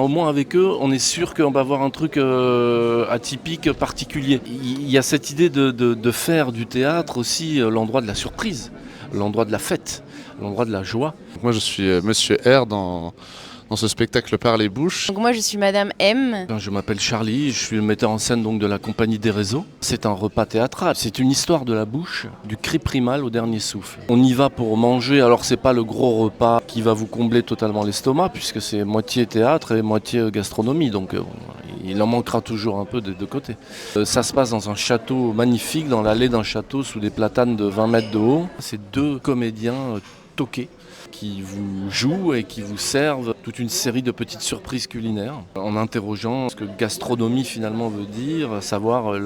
Au moins avec eux, on est sûr qu'on va avoir un truc atypique, particulier. Il y a cette idée de faire du théâtre aussi l'endroit de la surprise, l'endroit de la fête, l'endroit de la joie. Moi, je suis Monsieur R dans ce spectacle par les bouches. Donc moi je suis Madame M. Je m'appelle Charlie, je suis le metteur en scène donc de la compagnie des réseaux. C'est un repas théâtral, c'est une histoire de la bouche, du cri primal au dernier souffle. On y va pour manger, alors c'est pas le gros repas qui va vous combler totalement l'estomac, puisque c'est moitié théâtre et moitié gastronomie, donc il en manquera toujours un peu des deux côtés. Ça se passe dans un château magnifique, dans l'allée d'un château sous des platanes de 20 mètres de haut. C'est deux comédiens toqués qui vous jouent et qui vous servent toute une série de petites surprises culinaires en interrogeant ce que gastronomie finalement veut dire, savoir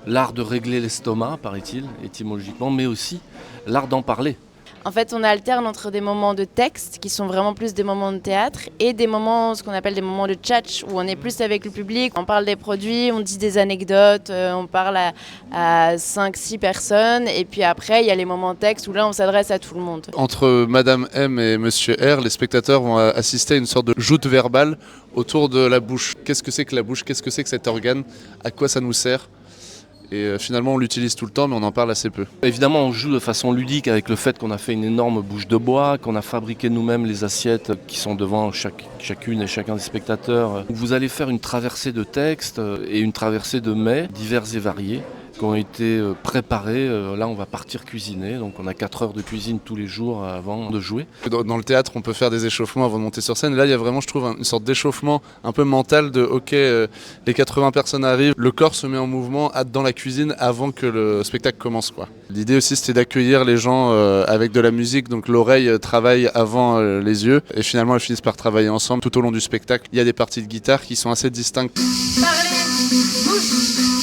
l'art de régler l'estomac, paraît-il, étymologiquement, mais aussi l'art d'en parler. En fait, on alterne entre des moments de texte, qui sont vraiment plus des moments de théâtre, et des moments, ce qu'on appelle des moments de tchatch, où on est plus avec le public, on parle des produits, on dit des anecdotes, on parle à 5-6 personnes, et puis après, il y a les moments de texte, où là, on s'adresse à tout le monde. Entre Madame M et Monsieur R, les spectateurs vont assister à une sorte de joute verbale autour de la bouche. Qu'est-ce que c'est que la bouche? Qu'est-ce que c'est que cet organe? À quoi ça nous sert? Et finalement, on l'utilise tout le temps, mais on en parle assez peu. Évidemment, on joue de façon ludique avec le fait qu'on a fait une énorme bouche de bois, qu'on a fabriqué nous-mêmes les assiettes qui sont devant chacune et chacun des spectateurs. Vous allez faire une traversée de textes et une traversée de mets divers et variés qui ont été préparés. Là, on va partir cuisiner, donc on a 4 heures de cuisine tous les jours avant de jouer. Dans le théâtre, on peut faire des échauffements avant de monter sur scène. Là, il y a vraiment, je trouve, une sorte d'échauffement un peu mental de OK, les 80 personnes arrivent, le corps se met en mouvement dans la cuisine avant que le spectacle commence, quoi. L'idée aussi, c'était d'accueillir les gens avec de la musique, donc l'oreille travaille avant les yeux, et finalement, elles finissent par travailler ensemble tout au long du spectacle. Il y a des parties de guitare qui sont assez distinctes. Parlez, bouge.